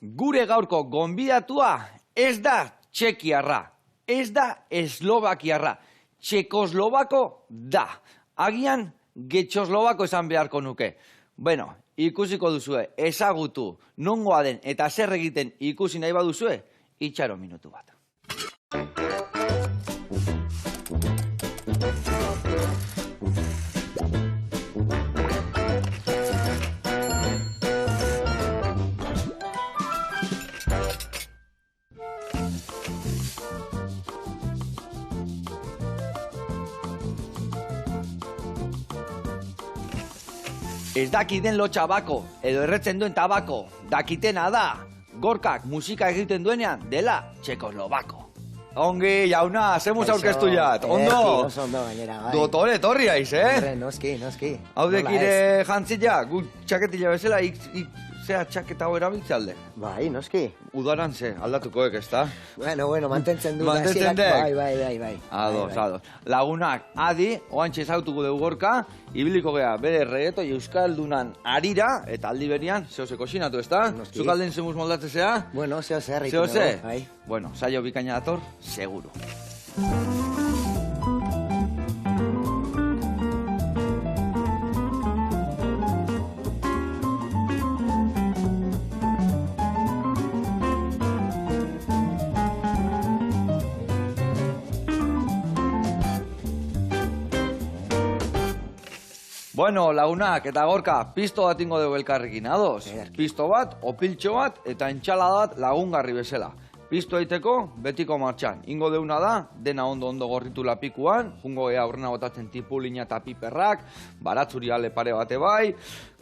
Gure gaurko gonbidatua ez da txekiarra, ez da eslovakiarra, txekoslovako da. Agian getxoslovako esan beharko nuke. Bueno, ikusiko duzue, ezagutu nongoa den eta zer egiten ikusi nahi baduzue, itxaro minutu bat. Ez dakiten lotxabako, edo erretzen duen tabako, dakitena da, Gorkak musika egiten duenean dela txekoslovako. Ongi, jauna, zemuz aurkeztu jat, ondo? Ondo gainera, bai. Dotore, etorri aiz, Hombre, noski. Haudekire jantzila, gu txaketila bezala, zea txaketa hau erabiltze alde? Bai, noski. Udaran ze, aldatukoek, ez da? Bueno, mantentzen du. Mantentzen dek? Bai. Ados. Lagunak, adi, oantxe ezautuko dugu Gorka, ibiliko gea bere regeto euskaldunan arira, eta aldi berian, zehose kosinatu, ez da? Zuk alden zemuz moldatzezea? Bueno, zehose herritu. Zehose? Bai. Bueno, saio bikaina dator, seguru. Bueno, lagunak eta Gorka, pisto bat ingo dugu elkarrekin, ados? Pisto bat, opiltxo bat eta entxalada bat lagungarri bezala. Pisto eiteko, betiko martxan. Ingo deuna da, dena ondo gorritu lapikuan, jungo ea aurrena botatzen tipulina eta piperrak, baratzuri ale pare bate bai,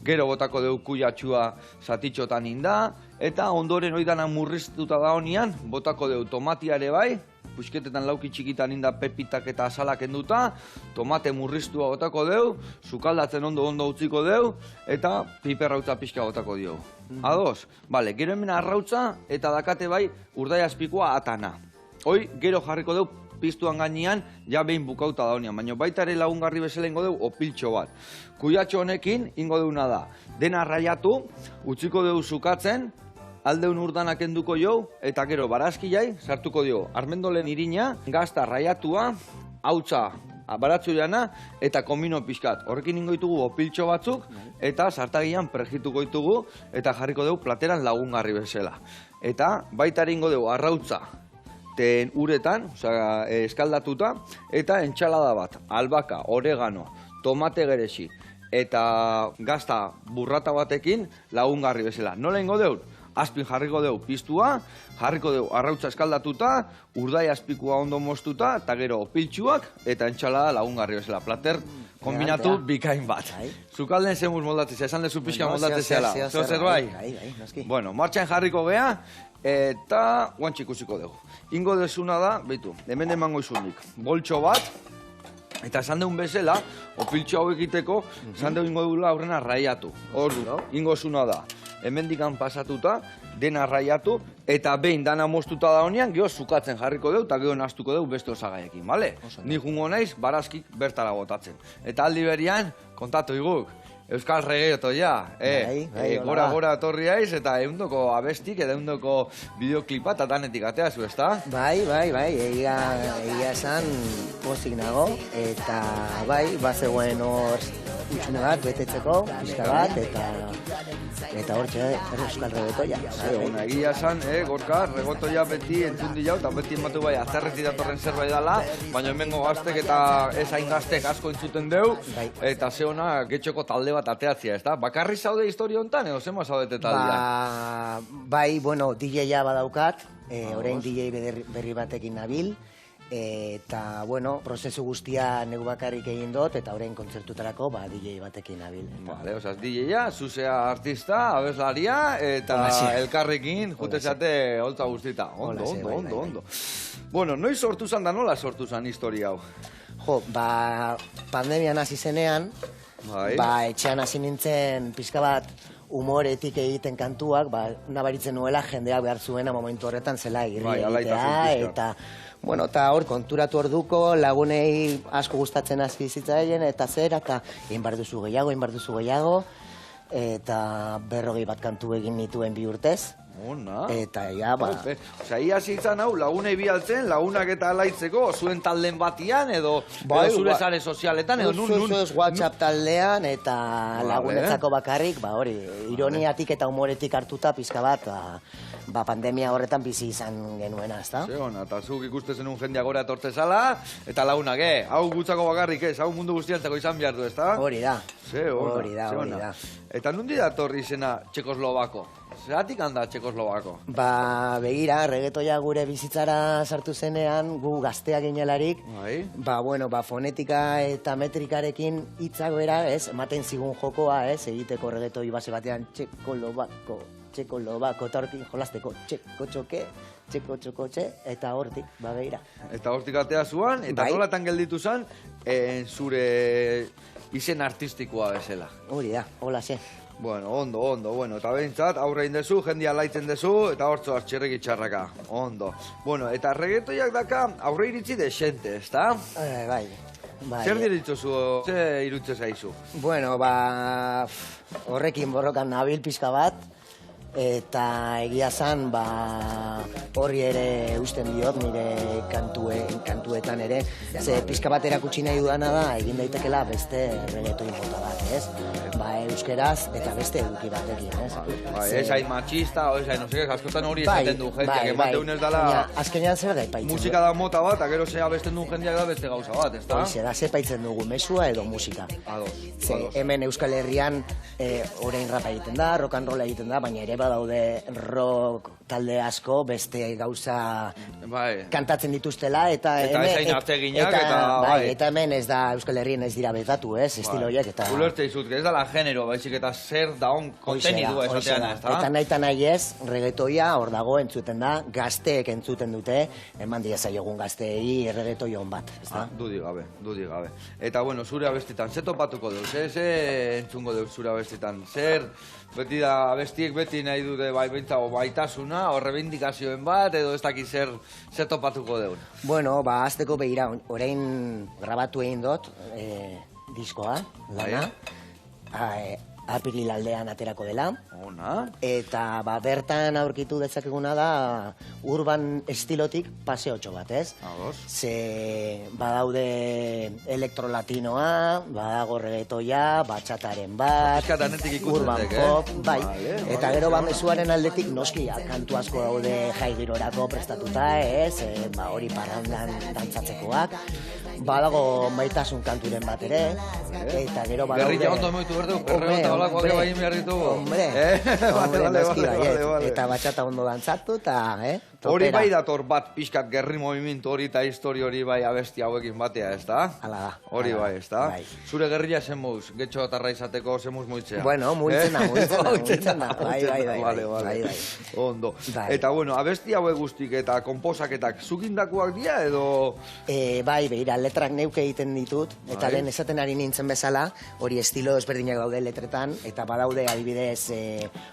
gero botako deu kuiatxua zatitxotan inda, eta ondoren oidana murriztuta da honian, botako deu tomatiare bai, puxketetan lauki txikitan inda pepitak eta asalak enduta, tomate murriztua botako deu, sukaldatzen ondo utziko deu, eta piperrautza pixka botako dio. Ados? Bale, gero hemen arrautza eta dakate bai urdai azpikoa atana. Hoi, gero jarriko deu piztuan gainean, ja behin bukauta da honian, baina baita ere lagungarri bezala ingo deu opiltxo bat. Kuiatxo honekin ingo deuna da, dena raiatu, utziko deu sukatzen, aldeun urdanak enduko jo, eta gero barazkilai sartuko dio armendolen irina, gazta raiatua, hautza baratzuriana, eta komino pixkat. Horrekin ingo ditugu opiltxo batzuk, eta sartagian prejituko ditugu, eta jarriko dugu plateran lagungarri bezala. Eta baita ingo dugu arrautza ten uretan, eskaldatuta, eta entxalada bat, albaka, oregano, tomate geresi, eta gazta burrata batekin lagungarri bezala. Nola ingo dugu? Azpin jarriko dugu piztua, jarriko dugu arrautza eskaldatuta, urdai azpikua ondo moztuta, eta gero opiltxuak, eta entxalada lagungarri bezala. Plater kombinatu bikain bat. Zukalden zemuz moldatzea, esan dezu pixka moldatzezeala. Zeo zer bai? Bueno, martxan jarriko gea, eta guantxe ikusiko dugu. Ingo dezuna da, behitu, hemen emango izunik, boltxo bat, eta esan deun bezala, opiltxo hau egiteko, esan deun ingo dugula aurrena raiatu. Ordu, ingo zuna da. Hemendikan pasatuta, dena raiatu, eta behin dana moztuta da honean, geho zukatzen jarriko dugu, eta geho naztuko dugu beste osagaiekin, bale? Ni jungo naiz, barazkik bertara botatzen. Eta aldi berian, kontatu iguk, euskal regeto ja, gora etorri aiz, eta eundoko abestik, eta eundoko bideoklipa, eta danetik ateazu, ezta? Bai, egia esan pozik nago, eta bai, bazegoen hor utxune bat, betetzeko, pixka bat, eta hortxe, euskal regetoia. Egia esan, Gorka, regotoia beti entzun di jau, eta beti ematu bai, azterreti datorren zerbait dela, baina hemengo gaztek eta ez hain gaztek asko entzuten deu, eta ze hona getxoko talde bat ateatzia, ez da? Bakarri zaude historia honetan, edo zema zaudete taldea? Bai, bueno, DJ-a badaukat, orain DJ berri batekin nabil, eta, bueno, prozesu guztia negu bakarrik egin dut, eta orain kontzertutarako, DJ batekin nabil. Vale, osaz, DJ-a, zuzea artista, abeslaria, eta elkarrekin, jutezate holtza guztita. Ondo. Bueno, noiz sortu zan da, nola sortu zan historia hau? Jo, pandemian hasi zenean, etxean hasi nintzen pixka bat humoretik egiten kantuak, nabaritzen nuela jendeak behar zuena momentu horretan zela egitea, eta bueno, eta hor konturatu orduko lagunei asko gustatzen hasi zitzaien, eta zer, eta egin behar duzu gehiago, eta 40 bat kantu egin nituen 2 urtez. Ona. Eta, ja, ba... Osea, ia zitzan hau, lagunei bialtzen, lagunak eta alaitzeko, zuen talden batian, edo zure sare sozialetan, edo nun... Zuz WhatsApp taldean, eta lagunetzako bakarrik, ba hori, ironiatik eta humoretik hartuta pizka bat, ba pandemia horretan bizi izan genuena, ezta? Ze ona, eta zuk ikuste zenun jendea gora etortze zala, eta lagunak, hau gutzako bakarrik ez, hau mundu guztiantzako izan behar du, ezta? Hori da. Ze ona, hori da. Eta nundi datorri izena Txekoslovako? Zeratik handa Txekoslovako? Ba, begira, reggaetoia gure bizitzara sartu zenean, gu gaztea ginelarik, ba, bueno, ba, fonetika eta metrikarekin hitzak bera, ez, ematen zigun jokoa, ez, egiteko reggaetoi base batean Txekoslovako, eta hortik jolasteko txeko-txoke, txeko-txokotxe, eta hortik, ba, begira. Eta hortik atea zuan, eta nolatan gelditu zan, zure izen artistikoa bezala. Hori da, hola ze. Bueno, ondo, eta behintzat, aurrein dezu, jendia laitzen dezu, eta hortzo txerreki txarraka, ondo. Bueno, eta reggaetoiak daka aurre iritzi desente, ezta? Bai. Zer diritzozu, ze irutze zaizu? Bueno, ba, horrekin borrokan nabil pizka bat, eta egia zan, ba, horri ere usten diot, nire kantuetan ere, ze pizka bat erakutsi nahi dudana da, egin daitekela beste reggaetoi mota bat, ez? Ba, euskeraz eta beste eduki batekin, ez? Ba, ez hain machista, ez hain, no sé, askotan hori esaten du jendeak, emateun ez dala... Azkenean zer gaipaitzen. Musika da mota bat, gero zea besten duen jendeak da beste gauza bat, ez da? Hoize da, zepaitzen dugu mesua edo musika. Ze, hemen Euskal Herrian orain rapa egiten da, rock and roll egiten da, baina ere badaude rock talde asko beste gauza kantatzen dituztela, eta hemen ez da Euskal Herrien ez dira betatu, ez, estilo horiek, eta... Ulertze izut, ez dala genero, baizik eta zer daun kontenidua esatean, ez da? Eta nahi ez, reggaetoia hor dago entzuten da, gazteek entzuten dute, eman diezaiogun gazteei reggaetoi hon bat, ez da? Dudik gabe. Eta, bueno, zure abestitan, ze topatuko deuz, ze entzungo deuz zure abestitan, zer, beti da, abestiek beti nahi dute baitasuna, rebindikazioen bat, edo ez dakit zer topatuko deun? Bueno, ba, azteko behira, orain grabatu egin dut, diskoa, lana, apirilaldean aterako dela. Ona. Eta bertan aurkitu dezakeguna da urban estilotik paseotxo bat, ez? Ados. Ze badaude elektrolatinoa, badago reggaetoia, batxataren bat, urban pop, bai. Eta gero mezuaren aldetik noski kantu asko daude jai girorako prestatuta, ez? Hori parrandan dantzatzekoak. Badago maitasun kanturen bat ere, eta gero badaude... Berritia ondo emoitu berdu, perreo eta balakoak eba egin behar ditugu. Hombre, eta batxata ondo dantzatu, eta, hori bai dator bat pixkat gerri movimentu hori eta histori hori bai abesti hauekin batea, ez da? Hala da. Hori bai, ez da? Zure gerria zemuz, getxo atarra izateko zemuz moitzea. Bueno, moitzen da, bai. Ondo. Eta, bueno, abesti hauek guztik eta komposaketak zukindakoak dira, edo... Bai, behira, letrak neuke egiten ditut, eta lehen esaten ari nintzen bezala, hori estilo ezberdinak daude letretan, eta badaude adibidez,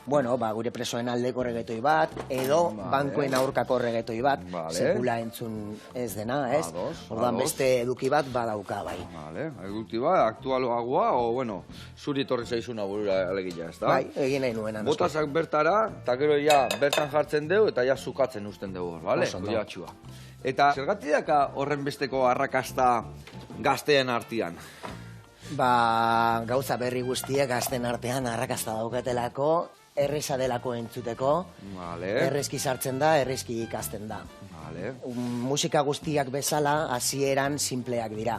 bueno, gure presoen aldeko reggaetoi bat, edo bankuen aurkako reggaetoi bat, sekula entzun ez dena, ez? Orduan beste eduki bat badauka, bai. Eduki bat, aktualagoa, o, bueno, zuri torri zaizuna burura alegia, ez da? Bai, egin nahi nuena. Botazak bertara, eta gero ja bertan jartzen dugu, eta ja zukatzen usten dugu, bale? Oiatxua. Eta zergatik daka horren besteko arrakasta gazteen artean? Gauza berri guztiek gazteen artean arrakasta daukatelako, erreza delako entzuteko, errezki sartzen da, errezki ikasten da. Musika guztiak bezala, hasieran simpleak dira.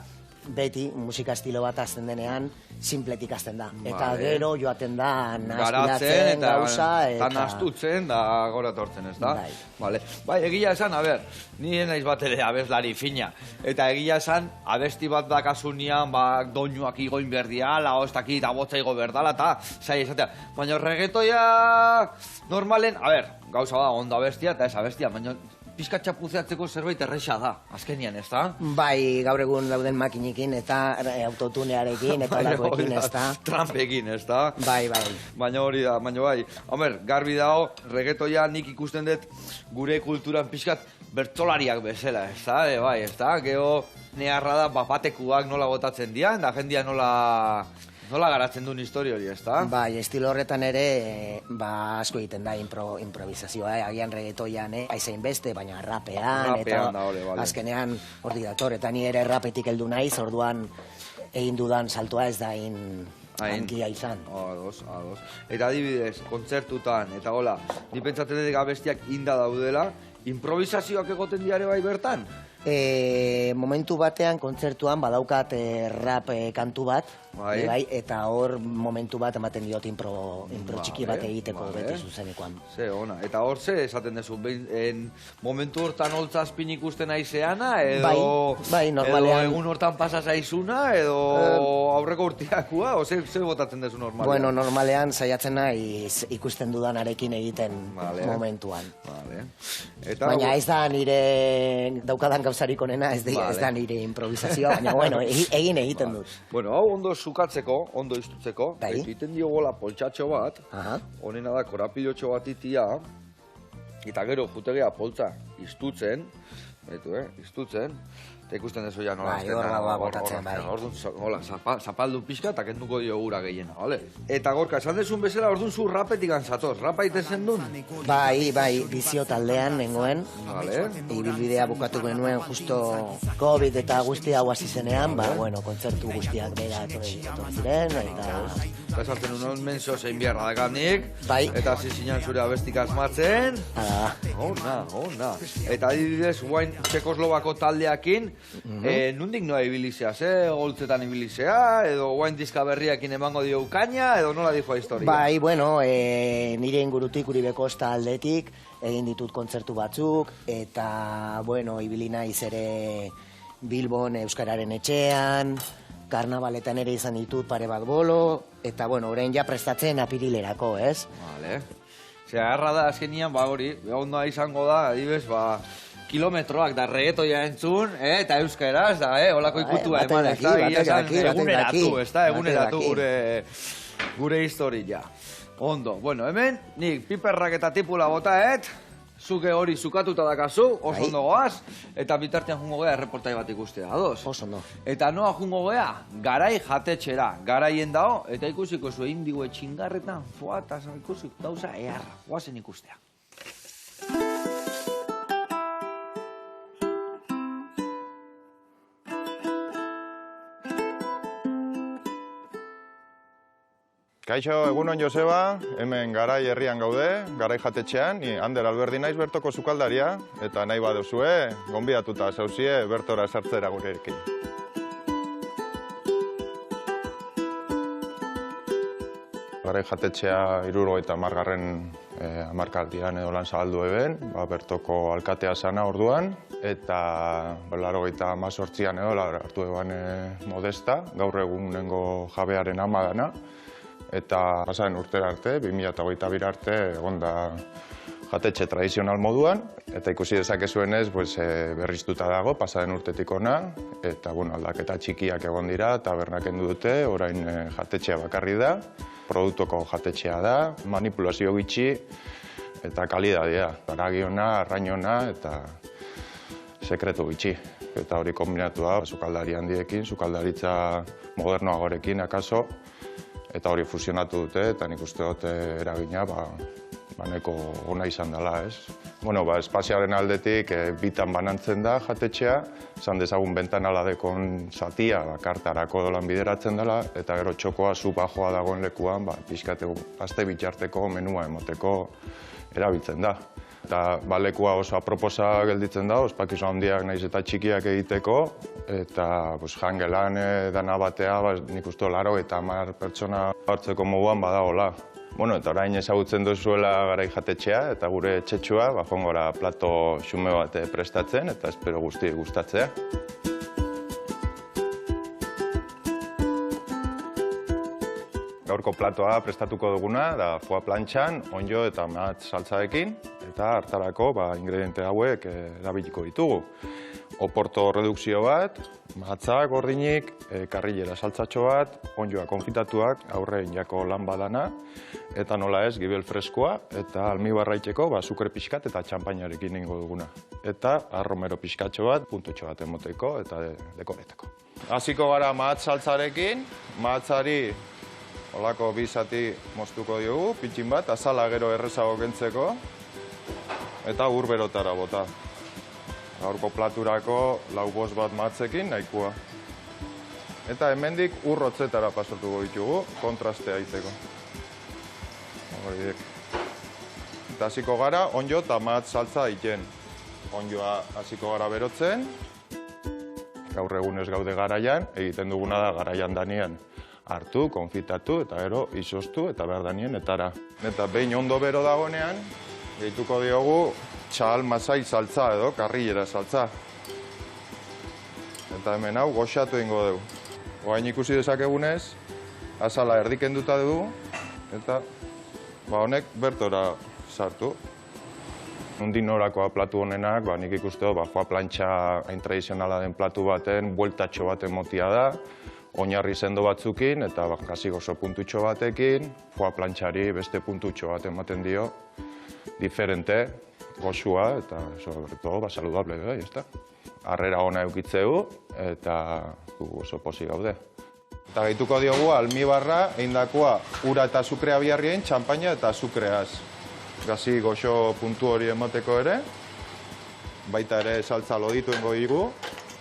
Beti, musika estilo bat azten denean, simpletik azten da. Eta gero joaten da nahazpilatzen gauza, eta nahaztutzen da gora tortzen, ez da? Bai, egia esan, ni naiz bat ere abeslari fina. Eta egia esan, abesti bat dakasunean, doinuak igoin berdia, ez dakit, abotza igo berdala, eta zai esatea. Baina reggaetoia normalen, gauza da, ondo abestia, eta ez abestia, baina pizka txapuzeatzeko zerbait erresa da, azkenian, ez da? Bai, gaur egun dauden makinekin eta autotunearekin eta lakoekin, ez da? Trampekin, ez da? Bai. Baina hori da, baina bai. Garbi dago, reggaetoia nik ikusten dut gure kulturan pizkat bertsolariak bezala, ez da? Bai, ez da? Gero neharra da, batekuak nola botatzen dian, da jendia nola Nola garatzen duen historia hori, ezta? Bai, estilo horretan ere, asko egiten da improvisazioa, agian reggaetoian, aizain beste, baina rapean, eta azkenean hortik dator, eta ni ere rapetik heldu naiz, orduan egin dudan saltoa ez da hankia izan. Ados. Eta adibidez, kontzertutan, eta hola, ni pentsatzen dut abestiak inda daudela, improvisazioak egoten diare bai bertan? Momentu batean, kontzertuan, badaukat rap kantu bat, eta hor momentu bat ematen diot impro txiki bat egiteko beti zuzenekoan. Ze, ona. Eta hor ze esaten dezu, momentu hortan holtzazpin ikusten aizeana, edo egun hortan pasa zaizuna, edo aurreko urtiakua, o ze botatzen dezu normalean? Bueno, normalean saiatzen naiz ikusten dudanarekin egiten momentuan. Baina ez da nire daukadan gauzarik onena, ez da nire improvisazioa, baina bueno, egiten dut. Bueno, hau ondo sukatzeko, ondo iztutzeko, egiten diogola poltsatxo bat, honena da korapilotxo bat itia, eta gero jutegea poltsa iztutzen, eta ikusten dezu ja nola botatzen, bai. Hola, zapaldu pixka eta kenduko dio gura gehiena, bale? Eta Gorka, esan dezun bezala, orduan zu rapetik antzatoz, rapa iten duen? Bai, bizio taldean nengoen, ibilbidea bukatu genuen justo COVID eta guzti hau hasi zenean, kontzertu guztiak bera etorri ziren, eta... Eta esartzen unon menso zein biharra dakanik, eta hasi zinean zure abestik asmatzen. Ona. Eta adibidez, guain Txekoslovako taldeakin, nundik noa ibilizea, goltzetan ibilizea, edo guain diska berriakin emango dio ukaina, edo nola dijoa historia? Bai, nire ingurutik, Uribekosta aldetik, egin ditut kontzertu batzuk, eta, ibili naiz ere Bilbon Euskararen etxean, karnabaletan ere izan ditut pare bat bolo, eta, orain ja prestatzen apirilerako, ez? Vale. Zera, erra da, azkenian, hori, onda izango da, adibes, kilometroak da reggaetoia entzun, eta euskaraz, da, holako ikutua eman, ez da, eguneratu gure historia. Ondo, hemen, nik piperrak eta tipula botaet, zuke hori zukatuta dakazu, oso ondo goaz, eta bitartean jungo gea erreportai bat ikustea, ados? Oso ondo. Eta noa jungo gea, garai jatetxera, garaien dao, eta ikusiko zu egin digu etxingarretan, eta ikusiko dauza eharra, guazen ikustea. Kaixo, egunon Joseba, hemen Garai herrian gaude, Garai jatetxean, ni Ander Alberdi naiz bertoko sukaldaria, eta nahi baduzue, gonbidatuta zauzie bertora sartzera gurekin. Garai jatetxea 70. Hamarkaldian edo lan zabaldu eben, bertoko alkatea zana orduan, eta 88an edo hartu eban Modesta, gaur egunengo jabearen ama dana. Eta pasaren urtera arte, 2022 arte, egonda jatetxe tradizional moduan, eta ikusi dezakezuenez berriztuta dago, pasaren urtetik ona, eta aldaketa txikiak egon dira, tabernak kendu dute, orain jatetxea bakarri da, produktoko jatetxea da, manipulazio gitxi, eta kalidadea, haragi ona, arrain ona, eta sekretu gitxi. Eta hori kombinatua, sukaldari handiekin, sukaldaritza modernoagorekin akaso, eta hori fusionatu dute, eta nik uste dut eragina, nahiko ona izan dela, ez? Espaziaren aldetik bitan banantzen da jatetxea, esan dezagun bentanala-dekon zatia kartarako dolan bideratzen dela, eta gero txokoa zu bajoa dagoen lekuan, pixkate aste bitxarteko menua emoteko erabiltzen da. Eta lekua oso aproposa gelditzen da, ospakizu handiak nahiz eta txikiak egiteko, eta jangelan dana batea, nik uste 80 pertsona hartzeko moduan badagoela. Eta orain ezagutzen duzuela Garai jatetxea, eta gure etxetxua, jongora plato xume bat prestatzen, eta espero guzti gustatzea. Gaurko platoa prestatuko duguna, da foie plantxan, onjo eta mahatz saltzarekin, eta hartarako ingrediente hauek erabiliko ditugu. Oporto redukzio bat, mahatzak gordinik, karrilera saltzatxo bat, onjoa konfitatuak, aurrein jako lan badana, eta nola ez, gibel freskoa, eta almibarraiteko, sukre pixkat eta txampainarekin ingo duguna. Eta arromero pixkatxo bat, puntutxo bat emoteko eta dekoreteko. Hasiko gara mahatz saltzarekin, mahatzari Olako bi zati moztuko diogu, pitxin bat, azala gero errezago kentzeko, eta ur berotara bota. Gaurko platurako 4-5 bat matzekin nahikoa. Eta hemendik ur hotzetara pasatuko ditugu, kontrastea egiteko. Horiek. Eta hasiko gara, onjo eta matz saltza egiten. Onjoa hasiko gara berotzen. Gaur egunez gaude garaian, egiten duguna da garaian danien. Hartu, konfitatu eta gero izostu eta behar danien etara. Eta behin ondo bero dagoenean, gehituko diogu txal masai saltza edo karrilera saltza. Eta hemen hau goxatu egingo dugu. Oain ikusi dezakegunez, azala erdikenduta dugu, eta honek bertora sartu. Nundin norakoa platu honenak, nik ikuste joa plantxa hain tradizionala den platu baten, bueltatxo baten motia da, oinarri sendo batzukin, eta kasi oso puntutxo batekin, joa plantxari beste puntutxo bat ematen dio, diferente, goxua, eta saludable, ezta? Harrera ona eukitzeu, eta oso pozik gaude. Eta gehituko diogu almibarra, eindakoa ura eta azukrea biharrien, txampaina eta azukreaz. Gazi goxo puntu hori emateko ere, baita ere saltza loditu ingo digu.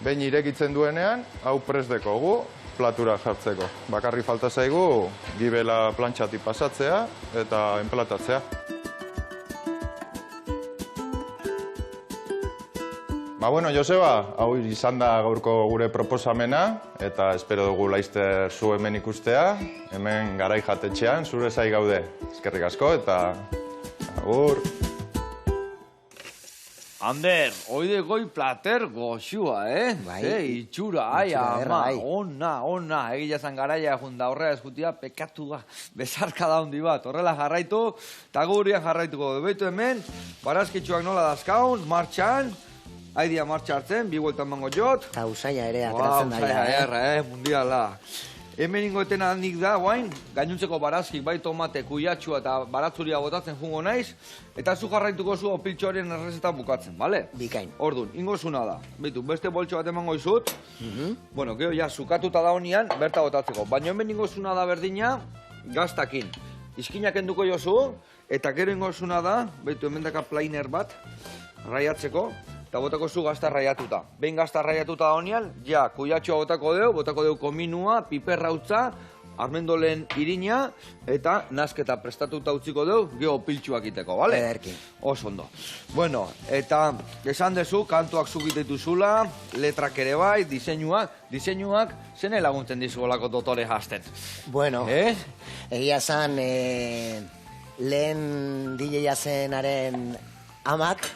Behin irekitzen duenean, hau prest dekogu, platura jartzeko. Bakarri falta zaigu, gibela plantxati pasatzea eta enplatatzea. Bueno, Joseba, hau izan da gaurko gure proposamena, eta espero dugu laizter zu hemen ikustea, hemen garai jatetxean, zure zai gaude. Eskerrik asko eta agur. Ander, oide goi plater goxua, itxura, ai, ama, ona, egila zan garaia junda horrela eskutia, pekatua, bezarka da hundi bat, horrela jarraitu, eta gurian jarraituko du. Beitu hemen, barazkitxuak nola dazkaun, martxan, haidia martxa hartzen, bi gueltan mango jot. Eta usaila ere ateratzen da. Usaila mundiala. Hemen ingoetena handik da, guain, gainuntzeko barazkik, bai tomate, kuiatxua eta baratzuria botatzen jungo naiz, eta zu jarraituko zu opiltxoaren errezetan bukatzen, bale? Bikain. Orduan, ingozuna da. Beitu, beste boltxo bat emango izut. Bueno, gero, ja, zukatuta da honian, berta botatzeko. Baina hemen ingozuna da berdina, gaztakin. Izkinak enduko jozu, eta gero ingozuna da, beitu, hemen daka plainer bat, raiatzeko, eta botako zu gazta raiatuta. Behin gazta raiatuta da honian, ja, kuiatxoa botako deu kominua, piperra utza, armendolen irina, eta nasketa prestatuta utziko deu, geho piltxuak iteko, bale? Ederki. Oso ondo. Bueno, eta esan dezu, kantuak zugitetu zula, letrak ere bai, diseinuak, zene laguntzen dizugolako dotore hasten? Bueno, egia zan, lehen DJ zenaren amak,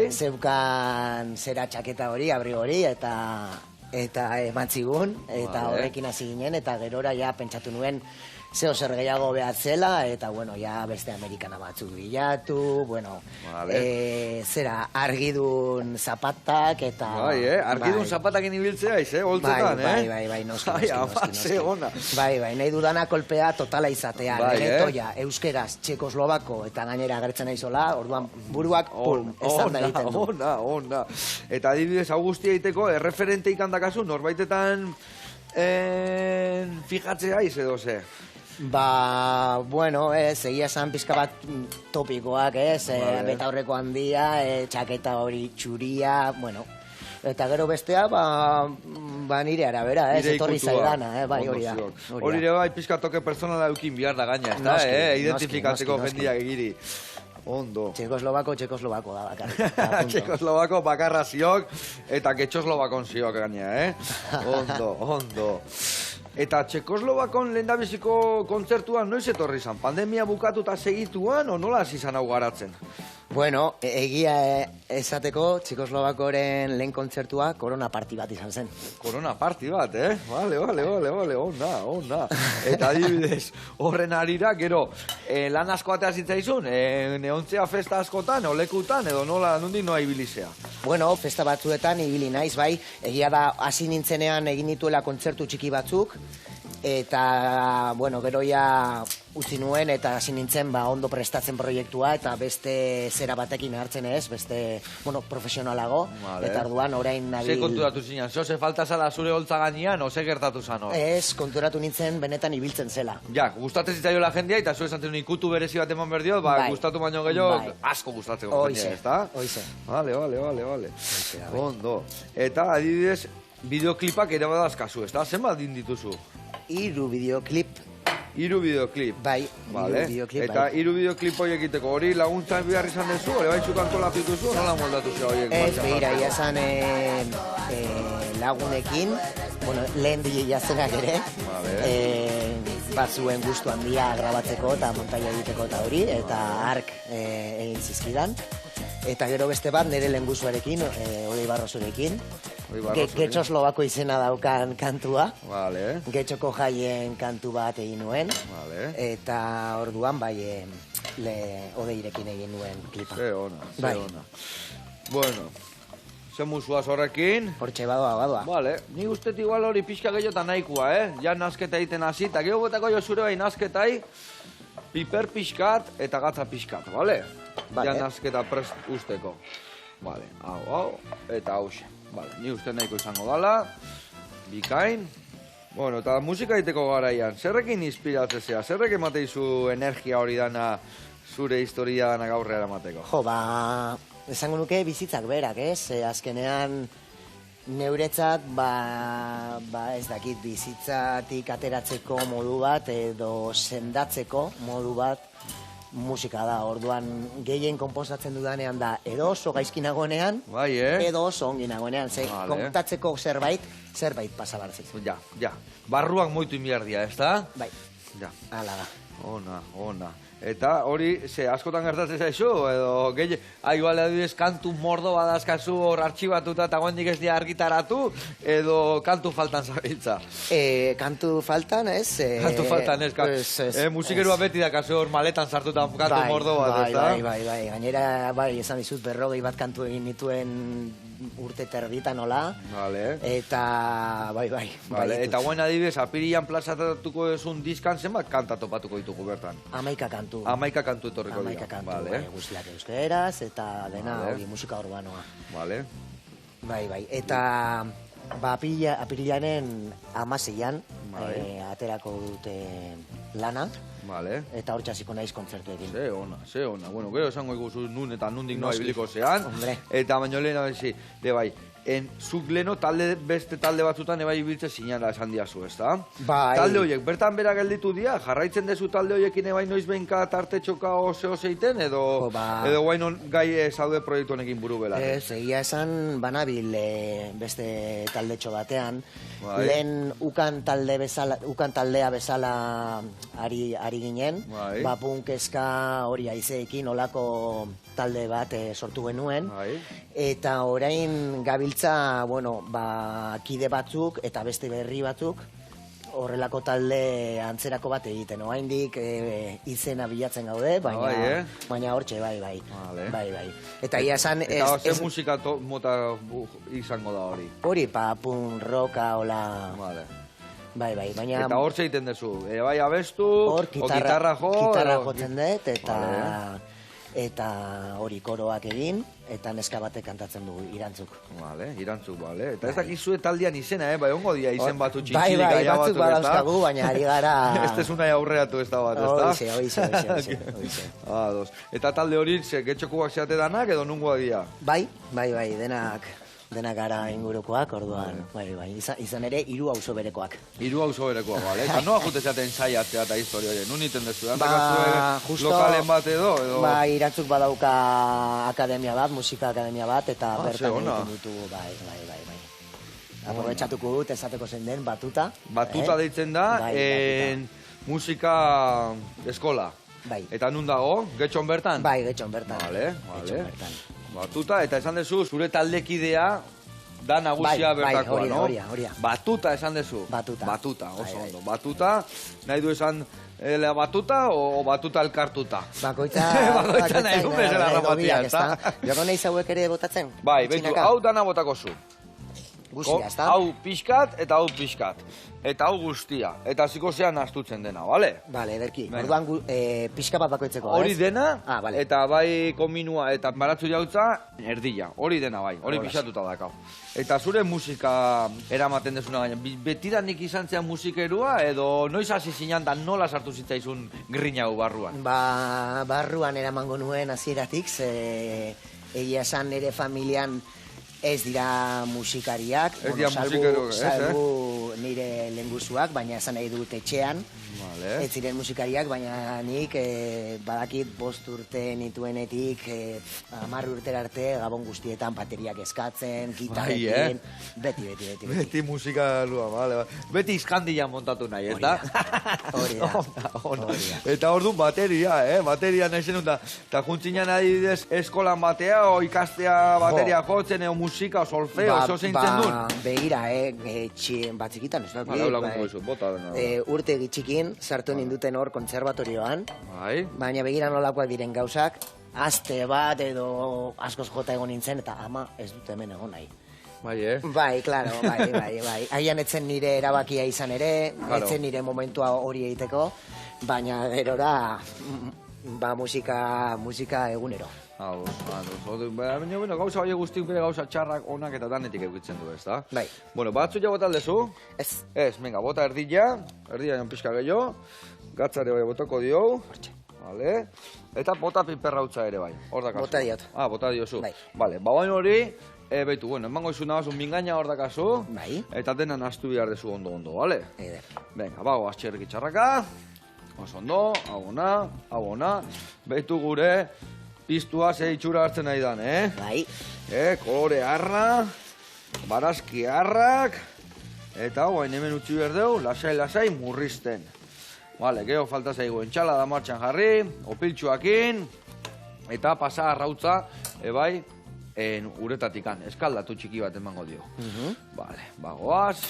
zeukan zera txaketa hori, abrigo hori, eta emantzigun, eta horrekin hasi ginen, eta gerora ja pentsatu nuen zeo zer gehiago behar zela, eta bueno, ja beste amerikana batzuk bilatu, bueno, zera argidun zapatak, eta... Argidun zapatak inibiltzea iz, holtzetan, Bai, noski. Bai, nahi dudana kolpea totala izatea, lenetoia, euskeraz, txekoslovako, eta gainera agertzen naizola, orduan buruak, pum, esan da egiten du. Ona. Eta adibidez, Augusti egiteko, erreferente ikandakazu, norbaitetan fijatzea iz edo ze? Bueno, egia esan pizka bat topikoak, beta horreko handia, txaketa hori txuria, bueno, eta gero bestea, nire arabera, etorri zaidana, bai, hori da. Hori ere bai, pizka toke personala eukin bihar da gaina, ez da, identifikatzeko jendiak egiri. Ondo. Txekoslovako da bakarra. Txekoslovako bakarra ziok, eta ketxoslovakon ziok gaina, Ondo. Eta Txekoslovakon lehendabiziko kontzertuan noiz etorri izan? Pandemia bukatuta segituan, o nola hasi izan hau garatzen? Bueno, egia esateko Txekoslovakoren lehen kontzertua korona party bat izan zen. Korona party bat, Vale, ona. Eta adibidez, horren arira, gero, lan asko atea zitzaizun, neontzea festa askotan, olekutan, edo nola, nondik noa ibilizea? Bueno, festa batzuetan ibili naiz, bai, egia da hasi nintzenean egin dituela kontzertu txiki batzuk, Eta, bueno, gero ja utzi nuen eta hasi nintzen ondo prestatzen proiektua eta beste zera batekin hartzen ez, beste, bueno, profesionalago. Eta orduan orain nabil... Ze konturatu zinean, ze falta zala zure holtza gainean, o ze gertatu zano? Ez, konturatu nintzen benetan ibiltzen zela. Ja, gustatzen zitzaio la jendea eta zu esan zen ikutu berezi bat eman berdiot, gustatu baino gehiago asko gustatzeko jendea, ez da? Oize. Vale. Ondo. Eta adibidez, bideoklipak ere badazkazu, ez da? Zenbat din dituzu? 3 bideoklip. 3 bideoklip. Bai, vale. Eta 3 bideoklip horiek egiteko, hori laguntza behar izan dezu, hori bai zuk antolatu duzu, nola moldatu zea horiek? Ez, behira, iazan lagunekin, bueno, lehen DJ jazenak ere, batzuen gustu handia grabatzeko eta montaia egiteko eta hori, eta ark egin zizkidan. Eta gero beste bat, nire lehen guzuarekin, Ole Ibarrozurekin. Getxoslovako izena daukan kantua. Getxoko jaien kantu bat egin nuen. Eta orduan, bai, Odeirekin egin nuen klipa. Ze ona. Bueno, ze musuaz horrekin? Hortxe, badoa. Vale, ni ustet igual hori pixka gehiota nahikoa, Ja nazketa egiten hasi, eta gero botako jo zure bai nazketai, piper pixkat eta gatza pixkat, bale? Ja nazketa prest usteko. Vale, hau, eta hause. Vale, ni uste nahiko izango dala, bikain. Bueno, eta musika egiteko garaian, zerrekin inspiratzea, zerrek emateizu energia hori dana zure historia dana gaurrera emateko? Jo, esango nuke bizitzak berak, ez? Azkenean neuretzat, ez dakit, bizitzatik ateratzeko modu bat edo sendatzeko modu bat musika da. Orduan gehien konposatzen dudanean da edo oso gaizki nagoenean, edo oso ongi nagoenean. Kontatzeko zerbait pasabartziz. Ja. Barruak moitu inbiardia, ez da? Bai, ala da. Ona. Eta hori, askotan gertatzen zaizu, edo gehi, igual adibidez kantu mordo badazkazu hor artxibatuta eta guendik ez dira argitaratu, edo kantu faltan zabiltza? Kantu faltan, ez? Kantu faltan, ez? Musikerua beti dakazu hor maletan sartuta kantu mordo bat, ez da? Bai. Gainera, esan dizut 40 bat kantu egin nituen urte terdita nola. Eta, bai. Eta guen adibidez, apirian plazatatuko esun diskan zenbat kanta topatuko ditugu bertan? 11 kantu. 11 kantu etorriko dira. 11 kantu, guztiak euskeraz, eta dena hori musika urbanoa. Bai. Eta apirilanen 16an aterako dute lana. Eta hor txasiko naiz kontzertu egin. Ze ona. Bueno, gero esango iguzu nun eta nundik noa ibiliko zean. Eta baino lehena bezi, bai, zuk leno beste talde batzutan ebai ibiltze zinara esan diazu, ez da? Bai. Talde horiek, bertan bera gelditu dia, jarraitzen dezu talde horiekin ebai noiz behinka tarte txoka oseiten, edo guain gai zaude proiektu honekin buru bela? Ez, egia esan banabil beste taldetxo batean, lehen ukan taldea bezala ari ginen, punkeska hori aizeekin olako talde bat sortu genuen, eta orain gabiltza, kide batzuk eta beste berri batzuk horrelako talde antzerako bat egiten. Oraindik izena bilatzen gaude, baina hortxe, bai. Eta ia esan... Eta ze musika mota izango da hori? Hori, punk, rocka, hola... Bai, baina... Eta hortxe egiten dezu, bai abestu, o gitarra jo... Gitarra jotzen dut, eta hori koroak egin, eta neska batek kantatzen du Irantzuk. Irantzuk. Eta ez dakizue taldean izena, bai ongo dia izen batu txintxilik bai, batzuk badauzkagu, baina ari gara... Ez tezu nahi aurreatu ez da bat, ez da? Hoize. Eta talde hori, getxokoak zeate danak edo nungoa dia? Bai, denak gara ingurukoak, orduan, bai, izan ere 3 auzo berekoak. 3 auzo berekoak, bale? Eta noa jute zaten zaiatzea eta historia hori, nun iten dezu, lokalen bat edo? Irantzuk badauka akademia bat, musika akademia bat, eta bertan egiten ditugu, bai. Aprobetxatuko dut, esateko zen den, Batuta. Batuta deitzen da, musika eskola. Bai. Eta nun dago, Getxon bertan? Bai, Getxon bertan. Getxon bertan. Batuta, eta esan dezu, zure taldekidea da nagusia bertakoa, no? Horia. Batuta esan dezu? Batuta, oso ondo. Batuta, nahi du esan batuta o batuta elkartuta? Bakoitza nahi du bezala ramatia, ez da? Joko nahi zauek ere botatzen? Bai, behitu, hau dana botako zu. Guztia, ez da? Hau pixkat eta hau pixkat. Eta hau guztia. Eta hasiko zean astutzen dena, bale? Bale, ederki. Orduan pixka bat bakoitzeko, Hori dena, bale. eta bai kominua eta baratzu jautza, erdila. Hori dena bai, hori pixatuta dakau. Eta zure musika eramaten desuna gaina, betidanik izan zean musikerua, edo noiz hasi zinan da nola sartu zitzaizun grina hau barruan? Barruan eramango nuen hasieratik, egia esan nire familian ez dira musikariak, salbu nire lehengusuak, baina esan nahi dut etxean. Ez ziren musikariak, baina nik badakit 5 urte nituenetik 10 urtera arte gabon guztietan bateriak eskatzen, gitarrekin, beti. Beti musika lua, bale. Beti izkandia montatu nahi, ez da? Hori da. Eta orduan bateria, bateria nahi zenun da. Eta juntzinan adibidez eskolan batea, o ikastea bateria jotzen, o musika, o solfeo, zo zeintzen duen? Begira, batzikitan, ez da? Urte gitxikin, sartu ninduten hor kontserbatorioan, baina begira nolakoak diren gauzak, aste bat edo askoz jota egon nintzen, eta ama ez dut hemen egon nahi. Bai, klaro, bai. Haian etzen nire erabakia izan ere, etzen nire momentua hori egiteko, baina gerora, musika egunero. Baina gauza hori guztik bere gauza txarrak onak eta danetik eukitzen du, ez da? Bai. Bueno, batzu ja bota aldezu? Ez. Ez, venga, bota erdila jon pixka gehiago, gatzare bai botako dio. Vale. Eta bota piperrautza ere bai, hor dakazu. Bota diot. Bota diozu. Bai. Vale, baina hori, behitu, emango izun nabazun mingaina hor dakazu. Bai. Eta denan astu behar dezu ondo, bale? Eder. Venga, bago, aztxerrik txarraka. Oso ondo, hau ona. Behitu gure piztua ze itxura hartzen nahi dan, Bai. Kolore harra, barazki harrak, eta hain hemen utzi behar deu, lasai murrizten. Vale, geho falta zaigu entxalada martxan jarri, opiltxuakin, eta pasa arrautza, bai, uretatikan, eskaldatu txiki bat emango dio. Vale, bagoaz.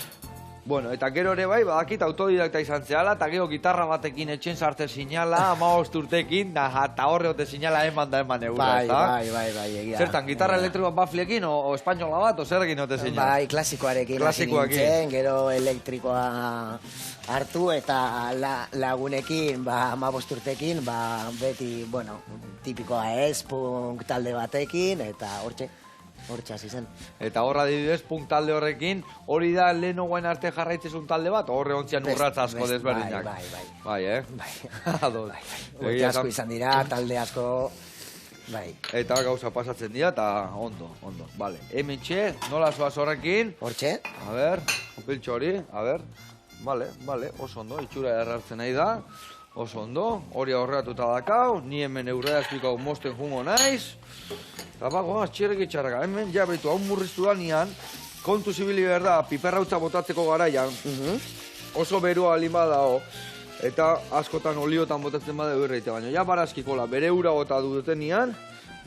Bueno, eta gero ere bai, badakit autodidakta izan zehala, eta gero gitarra batekin etxen sarte sinala, 15 urtekin, eta horreote sinala eman eura, ez da? Bai, egia. Zertan, gitarra elektrikoa bafliekin, o espainola bat, o zerrekin ote sinala? Bai, klasikoarekin hasi nintzen, gero elektrikoa hartu, eta lagunekin, 15 urtekin, beti, bueno, tipikoa ez, punk talde batekin, eta hortxe hasi zen. Eta horra adibidez, punk talde horrekin, hori da lehenogoen arte jarraitzezun talde bat, horre ontzian urratz asko desberdinak. Bai, Bai. Urte asko izan dira, talde asko, bai. Eta gauza pasatzen dira, eta ondo. Bale, hemen txe, nola zoaz horrekin? Hortxe. A ber, opiltxo hori, a ber. Bale, oso ondo, itxura errartzen nahi da. Oso ondo, hori aurreatuta dakau, ni hemen eurrea esplikau mosten jungo naiz. Eta bago, txirreki txarraka, hemen ja behitu, hau murriztu da nian, kontu zibili behar da, piperrautza botatzeko garaian, oso berua alin badao, eta askotan oliotan botatzen bada eurreite, baina ja barazkikola, bere ura bota duten nian,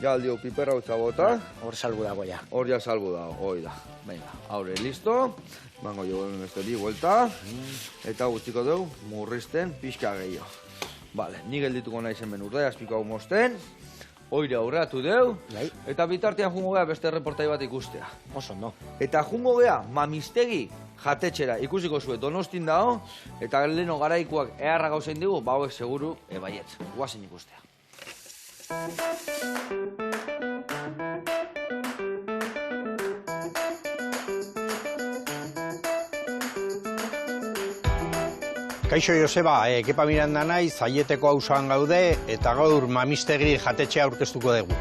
ja aldio piperrautza bota. Hor salbu dago ja. Hor ja salbu dago, hoi da. Venga, haure, listo. Bango jo beste bi, vuelta. Eta guztiko dugu, murrizten, pixka gehiago. Vale, ni geldituko nahi zen benurdea, azpiko hau mosten. Oire aurreatu deu, eta bitartean jungo gea beste reportai bat ikustea. Oso, no. Eta jungo gea, Mamistegi jatetxera ikusiko zuet Donostin dao, eta leheno garaikoak eharra gauzein dugu, hauek seguru ebaietz. Guazen ikustea. Kaixo Joseba, Kepa Miranda naiz, Aieteko auzoan gaude, eta gaur Mamistegi jatetxea aurkeztuko dugu.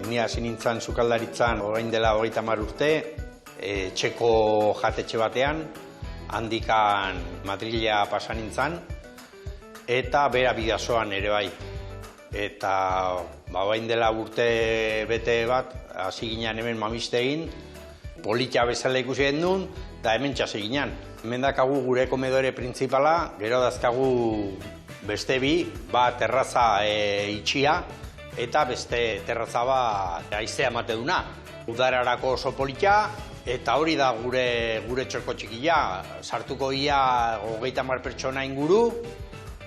Ni hasi nintzen sukaldaritzan orain dela 30 urte, txeko jatetxe batean, handikan Madrila pasa nintzen, eta bera bidazoan ere bai. Eta orain dela urte bete bat, hasi ginen hemen Mamistegin, politxa bezala ikusi gendun, eta hemen txase ginen. Hemen dakagu gure komedore printzipala, gero dazkagu beste bi, terraza itxia, eta beste terraza haizea emate duna. Udararako oso politxa, eta hori da gure txoko txikia. Sartuko ia 30 pertsona inguru,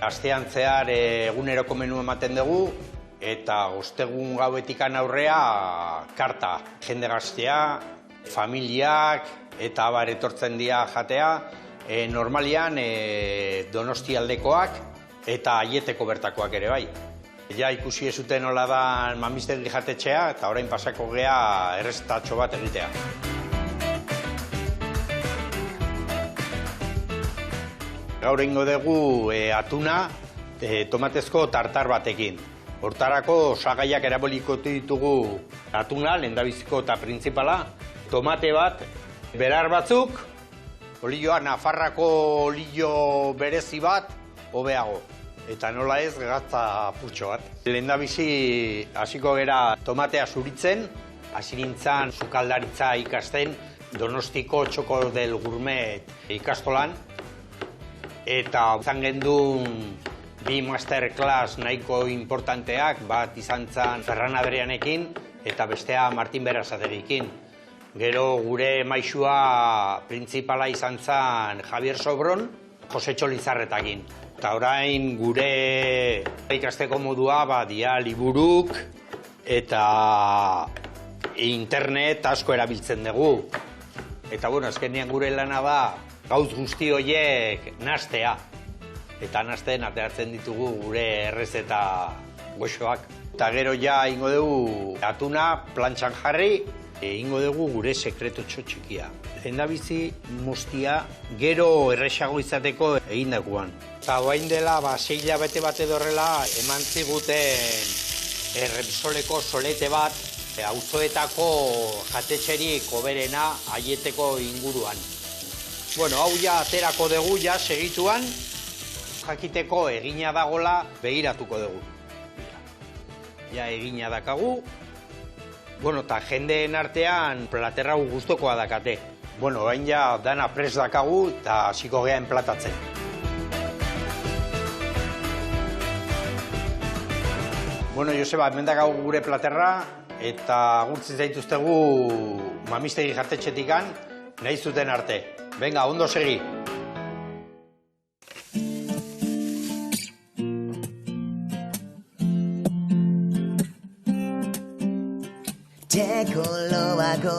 astean zehar eguneroko menu ematen dugu, eta ostegun gauetikan aurrea karta. Jende gaztea, familiak eta abar etortzen dira jatea, normalian Donostialdekoak eta Aieteko bertakoak ere bai. Ja ikusi ezuten nola da Mamiztegi jatetxea eta orain pasako gea errezetatxo bat egitea. Gaur egingo dugu atuna tomatezko tartar batekin. Hortarako osagaiak erabiliko ditugu atuna, lehendabiziko eta printzipala, tomate bat, berar batzuk, olioa Nafarrako olio berezi bat, hobeago. Eta nola ez, gatza putxo bat. Lehendabizi hasiko gera tomatea zuritzen, hasi nintzen sukaldaritza ikasten, Donostiko Txoko del Gourmet ikastolan, eta izan gendun bi masterclass nahiko importanteak, bat izan zen Ferran Adrianekin eta bestea Martin Berasategikin. Gero gure maisua printzipala izan zen Javier Sobron, Jose Txolizarretakin. Eta orain gure ikasteko modua dia liburuk eta internet asko erabiltzen dugu. Eta bueno, azkenean gure lana da gauz guzti horiek nastea. Eta nasten ateratzen ditugu gure errezeta goxoak. Eta gero ja ingo dugu atuna plantxan jarri, ingo dugu gure sekretotxo txikia. Lehendabizi mostia gero erresago izateko egin dagoan. Eta orain dela 6 hilabete bat edo horrela eman ziguten Repsoleko solete bat auzoetako jatetxerik hoberena Aieteko inguruan. Bueno, hau ja aterako dugu ja segituan, jakiteko egina dagola begiratuko dugu. Ja egina dakagu. Bueno, eta jendeen artean platerra gustukoa dakate. Bueno, orain ja dana prest dakagu eta hasiko gea enplatatzen. Bueno, Joseba, hemen dakagu gure platerra eta agurtzen zaituztegu Mamiztegi jatetxetikan nahi zuten arte. Venga, ondo segi. Txeko lobako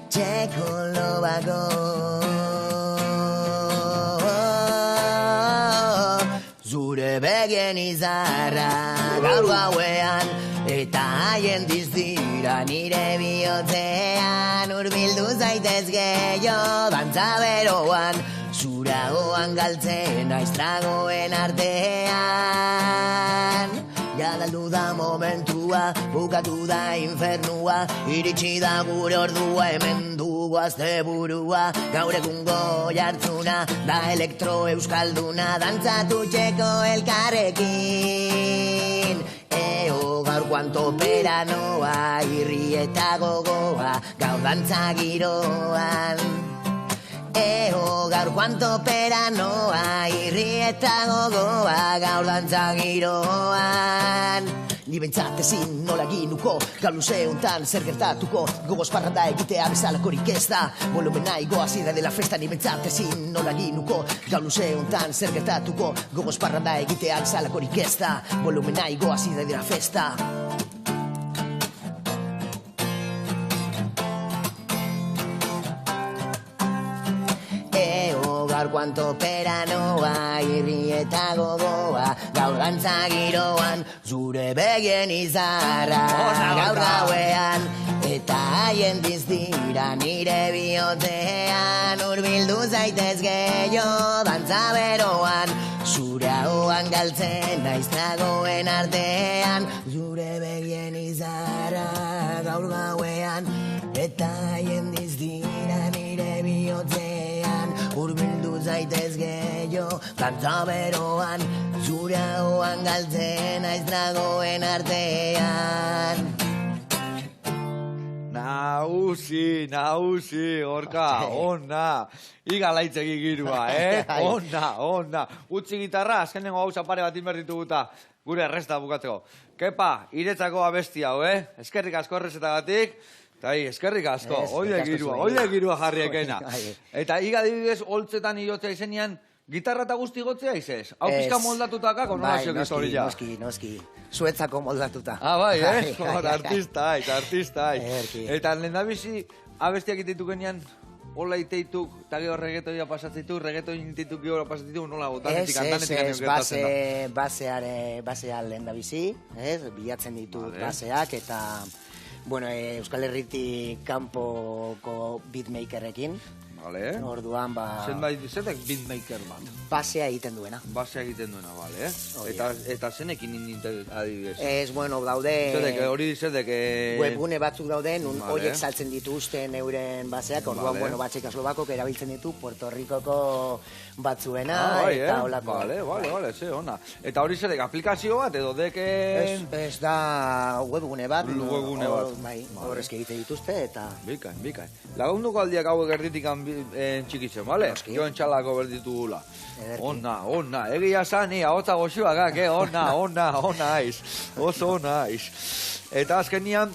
Txeko lobako Zure begien izarra gaur gauean eta haien dizdira nire bihotzean hurbildu zaitez gehiago dantza beroan zuragoan galtzen aiztragoen artean jadaldu da momentua, bukatu da infernua iritsi da gure ordua hemen dugu asteburua gaur egungo jartzuna da elektro euskalduna dantzatu txeko elkarrekin gaur kuanto pera noa irri eta gogoa gaur dantza giroan gaur kuanto pera noa irri eta gogoa gaur dantza giroan Ni bentsat ezin nola ginuko gaur luze hontan zer gertatuko gogoz parranda egitea bezalakorik ez da volumena igoa zira dela festa Ni bentsat ezin nola ginuko gaur luze hontan zer gertatuko gogoz parranda egitea bezalakorik ez da volumena igoa zira dela festa gaur kuanto pera noa irri eta gogoa gaur gantza giroan zure begien izarra gaur gauean eta haien dizdira nire bihotzean hurbildu zaitez gehiago dantza beroan zure ahoan galtzen naiz tragoen artean zure begien izarra gaur gauean eta haien dizdira nire bihotzean hurbildu zaitez gehiago dantza beroan zure ahoan galtzen naiz tragoen artean Nagusi, Gorka, ona. Igalaitzegi girua, Ona. Utzi gitarra, azkenengo gauza pare bat inbertituguta gure erresta bukatzeko. Kepa, iretzako abesti hau, Eskerrik asko errezetagatik. Eta eskerrik asko, oide girua jarriekena. Eta igadibidez, holtzetan irotzea izenean, Gitarra eta guzti gotzea izez? Hau pizka moldatutaka, nola ziok historia? Noski. Zuetzako moldatuta. Bai, artista aiz. Eta lehen da bizi, abestiak ititu genian, hola iteituk, eta gero reggaetoia pasatzitu, reggaetoin iteituk gero pasatzitu, nola botanetik andanetik anio gertatzen da. Basea lehen da bizi, bilatzen ditut baseak, eta Euskal Herritik kanpoko beatmakerrekin. Orduan, Zenek beatmaker bat? Basea egiten duena. Basea egiten duena, bale, Eta zenekin adibidez? Daude... Hori dizedek... Webgune batzuk daude, nun horiek saltzen dituzten euren baseak, orduan, Txekoslovakok erabiltzen ditu Puerto Ricoko batzuena, eta holako. Bale, ze ona. Eta hori zedek aplikazio bat, edo deken... Ez da webgune bat. Webgune bat. Horrezki egite dituzte, eta... Bikain. Lagunduko aldiak hauek erditik txikitzen, bale? Joan txalako berditu gula. Ona, egia zani, ahotza goxuak, ona aiz. Oso ona aiz. Eta azkenian,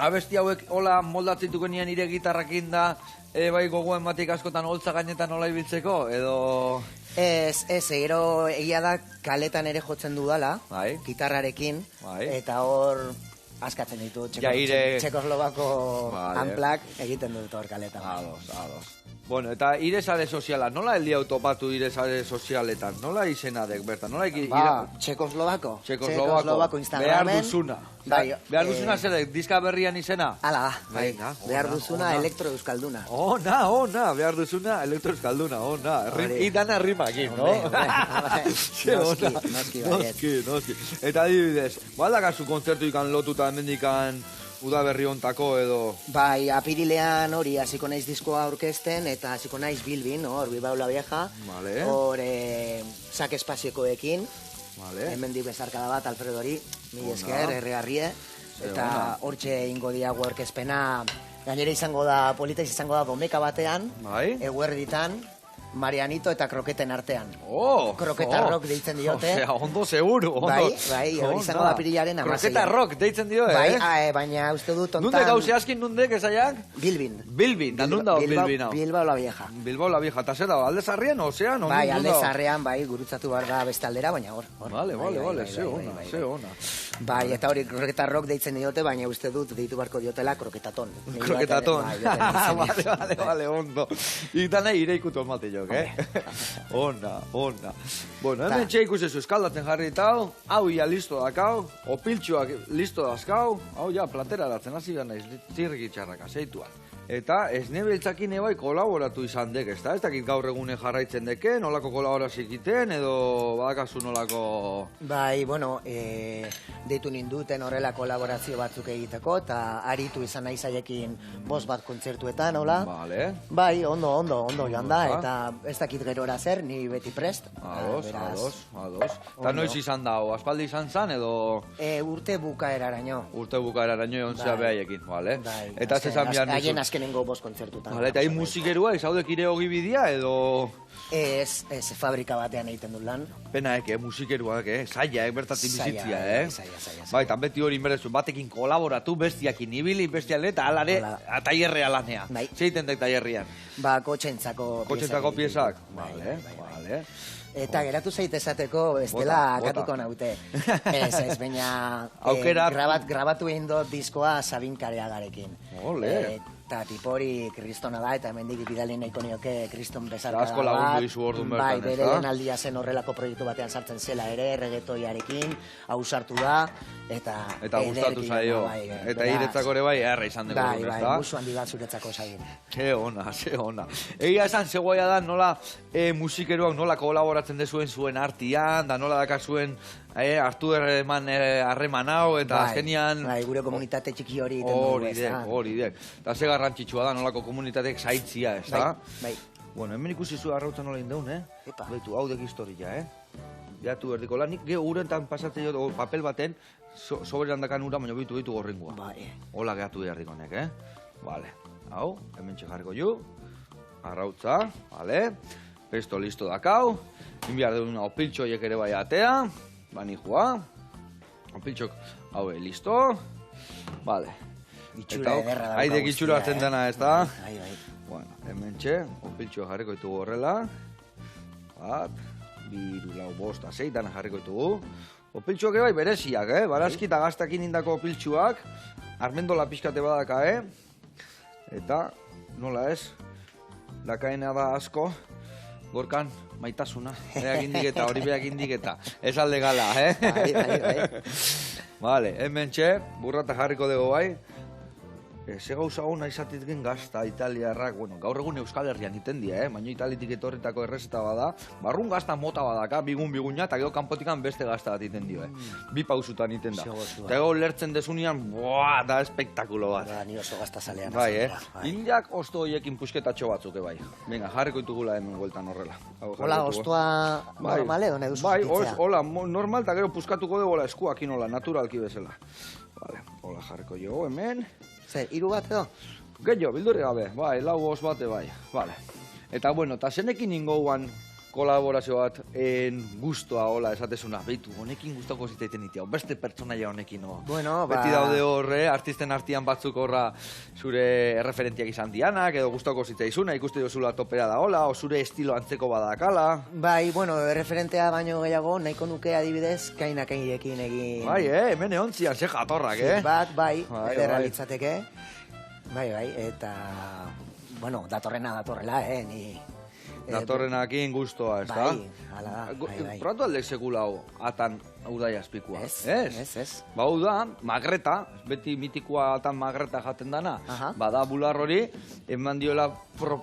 abesti hauek hola moldatzituko nian nire gitarrakin da, bai gogoen batik askotan holtza gainetan nola ibiltzeko, edo... Ez, gero egia da kaletan ere jotzen dudala, gitarrarekin, eta hor... askatzen ditu, Txekoslovako unplug egiten dut hor kaletan. Ados. Bueno, eta irezare soziala, nola heldi autopatu irezare sozialetan? Nola izenadek, bertan? Txekoslovako Behar Instagramen. duzuna. Behar duzuna zedek, diska berrian izena? Hala, behar duzuna elektro euskalduna. Ona, behar duzuna elektro euskalduna, ona. Idana rimakin, no? Noski. Eta adibidez, baldakazu kontzertu ikan lotuta mendikan udaberri ontako edo... Bai, apirilean hori hasiko naiz diskoa aurkezten eta hasiko naiz Bilbin, hor Bilbao la Vieja, hor sak espaziokoekin, hemendik bezarkada bat Alfredori, mil esker, erregarrie, eta hortxe ingo diago aurkezpena, gainera izango da, polita izango da domeka batean, eguerditan, Marianito eta kroketen artean. Kroketa rock deitzen diote. Osea, ondo seguru. Bai, hori izango da pirilaren amaseian. Kroketa rock deitzen dio, Bai, baina uste dut ontan... Nunde gauze askin nundek ezaiak? Bilbin, da nunda hor Bilbin hau? Bilbao la Vieja. Bilbao la Vieja, eta zer da, alde zarrian, ozean? Bai, alde zarrean, bai, gurutzatu behar da beste aldera, baina hor. Vale, ze ona. Bai, eta hori kroketa rock deitzen diote, baina uste dut deitu barko diotela kroketaton. Vale, ondo. Itana ireikutu emate jok, Ona. Bueno, hemen txeikuz ez eskaldatzen jarri tau, hau ia listo dakau, opiltxoak listo dazkau, hau ja platera datzen hasi da naiz, zirrikitxarrak azeituan. Eta ez nebeltzakin ebai kolaboratu izan dek, ez da? Ez dakit gaur egune jarraitzen deke, nolako kolaborazio egiten, edo badakazu nolako... Bai, deitu ninduten horrela kolaborazio batzuk egiteko, eta aritu izan nahi zaiekin bost bat kontzertuetan, hola? Bai, ondo joan da, eta ez dakit gerora zer, ni beti prest. Ados. Eta noiz izan da, aspaldi izan zan, edo... Urte bukaeraraino. Urte bukaeraraino egon zea behaiekin, bale? Eta ez esan bihan nizu... azkenengo bost kontzertutan. Eta hi musikerua, izaudek ire ogibidia, edo... Ez fabrika batean egiten dut lan. Pena musikerua, zaila, bertatik bizitzia, Zaila. Bai, eta beti hori inberdezu, batekin kolaboratu, bestiakin ibili, bestiale, eta alare, taierrea lanea. Zeiten dek taierrian? Kotxentzako piezak. Vale. Eta geratu zait esateko, ez dela akatuko naute. Ez, baina grabatu egin dut diskoa Sabin Kareagarekin. Eta tipori kristona da, eta hemendik bidali nahiko nioke kriston bezarkada bat. Asko lagundu izu orduan bertan, ez da? Bai, bere aldia zen horrelako proiektu batean sartzen zela ere, reggaetoiarekin, ausartu da, eta gustatu zaio. Eta iretzako ere bai, erra izan dugu, ez da? Bai, musu handi bat zuretzako zain. Ze ona. Egia esan, zegoia da, nola musikeruak nola kolaboratzen dezuen zuen artian, da nola dakazuen hartu eman harreman hau, eta azkenian... Bai, gure komunitate txiki hori iten dugu, ez da? Hori dek. Eta ze garrantzitsua da, nolako komunitateek zaitzia, ez da? Bai. Bueno, hemen ikusi zu arrautzen nola indeun, Baitu, hau dek historia, Beatu erdiko lan, nik geho urentan pasatzen jo, papel baten, soberan dakan ura, baina bitu gorringua. Bai. Hola gehatu behar dikonek, Vale. Hau, hemen txekarriko ju, arrautza, vale. Pesto listo dakau, inbiar deun opiltxoiek ere bai atea, bani joa, opiltxok, hau listo, vale. Itxura ederra da. Haidek itxura hartzen dena, ez da? Bai. Bueno, hemen txe, opiltxoa jarriko ditugu horrela. Bat, biru, lau, bost, sei, dana jarriko ditugu. Opiltxuak bai bereziak, Barazki eta gaztakin indako opiltxuak, armendola pixkate badaka, Eta, nola ez, dakaena da asko, gorkan maitasuna, beak indiketa, hori beak indiketa. Ez alde gala, Bai. Vale, hemen txe, burrata jarriko dugu bai. Ze gauza hona izatitken gazta italiarrak, bueno, gaur egun Euskal Herrian iten dia, baina italitik etorritako errezeta bada, barrun gazta mota badaka, biguna, eta gero kanpotikan beste gazta bat iten dio, Bi pausutan iten da. Eta gero lertzen desunean, boa, da espektakulo bat. Ni oso gazta zalean. Bai, Indiak osto horiekin pusketatxo batzuk, bai. Venga, jarriko ditugula hemen bueltan horrela. Hola, ostoa normal edo nahi duzu bai, hola, normal, eta gero puskatuko dugu eskuakin hola, naturalki bezala. Vale, hola jarriko jo, hemen. Zer, 3 bat edo? Gehiago, bildurri gabe, bai, 4 bate bai, vale. Eta bueno, eta zenekin ingoan kolaborazio bat guztua hola esatezuna, behitu, honekin guztoko zitaiten itea, beste pertsonaia honekin, Bueno, beti daude horre, artisten artian batzuk horra zure erreferentiak izan dianak, edo guztoko zitaizuna, ikuste duzula topera da hola, o zure estilo antzeko badakala. Bai, bueno, referentea baino gehiago, nahiko nuke adibidez, kainakairekin egin... Bai, hemen eontzian, ze jatorrak, Bat, bai, ederra litzateke. Bai, eta, bueno, datorrela, ni... Datorrenakin guztua, ez da? Bai, hala da, bai. Probatu aldek sekula hau, atan udai azpikua. Ez. Ba, hau da, magreta, beti mitikoa atan magreta jaten dana, bada bular hori, eman diola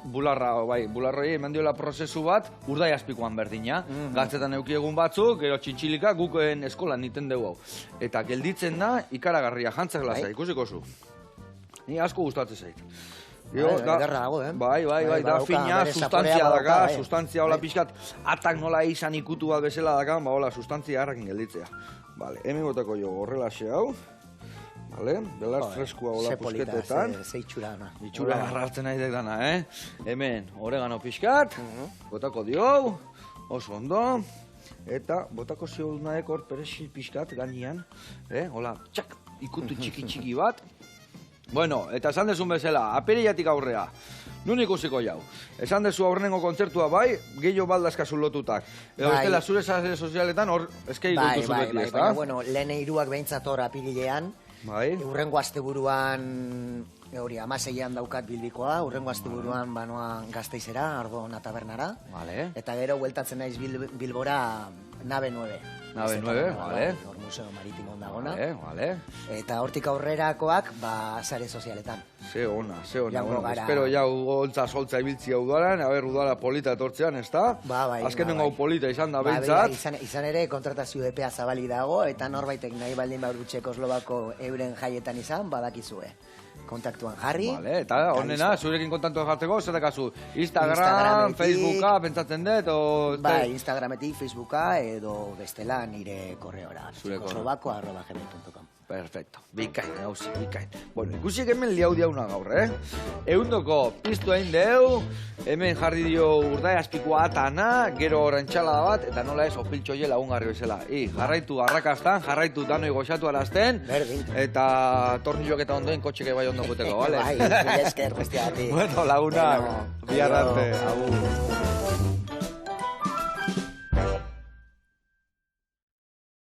bularroi eman diola prozesu bat, urdai azpikoan berdina. Gatzetan eukiegun batzuk, gero txintxilika gukoen eskolan niten dugu hau. Eta gelditzen da, ikaragarria, jantzak lasa, ikusiko zu. Ni asko gustatzen zait. Ederra dago, Bai, da fina, sustantzia daka, sustantzia hola pixkat, atak nola izan ikutu bat bezala daka, ba hola, sustantzia harrakin gelditzea. Vale, hemen gotako jo, horrelaxe hau. Vale, belar freskua hola pusketetan. Zeitxura dana. Itxura garratzen nahi dek dana, Hemen, oregano pixkat, gotako dio, oso ondo. Eta, botako zio dunaek hor perexil pixkat gainean, hola, txak, ikutu txiki bat. Bueno, eta esan dezun bezala, apirilatik aurrea, nun ikusiko jau. Esan dezu aurrenengo kontzertua bai, gehiago baldazkazu lotutak. Edo bestela zure sare sozialetan hor eskegiko dituzu beti, ez da? Baina, bueno, lehen 3 behintzat hor apirilean, urrengo asteburuan, hori, 16an daukat Bilbikoa, urrengo asteburuan banoan Gasteizera, Ardona tabernara, eta gero hueltatzen naiz Bilbora Nave 9. Nave 9, vale. Hor museo maritimo ondagona. Vale. Eta hortik aurrerakoak, sare sozialetan. Ze ona. Espero jau holtza soltza ibiltzia udaran, udara polita etortzean, ez da? Bai. Azkenengo polita izan da behintzat. Izan ere, kontratazio epea zabali dago, eta norbaitek nahi baldin badutxe Koslobako euren jaietan izan, badakizue. Kontaktuan jarri. Vale, eta honena, zurekin kontaktuan jartzeko, zer dakazu? Instagram, Facebooka, pentsatzen dut, Bai, Instagrametik, Facebooka, edo bestela nire korreora. koslobako@gmail.com. Perfecto, bikain, hauzi, bikain. Bueno, ikusi hemen liau diauna gaur, Eundoko piztu egin deu, hemen jarri dio urdai azpikoa atana, gero orantxalada bat, eta nola ez, opiltxoie lagungarri bezala. Jarraitu arrakastan, jarraitu danoi goxatu arazten, eta tornilloak eta ondoen kotxeke bai ondo guteko, bale? Bai, esker, bestiagatik. Bueno, laguna, biarrante, agur.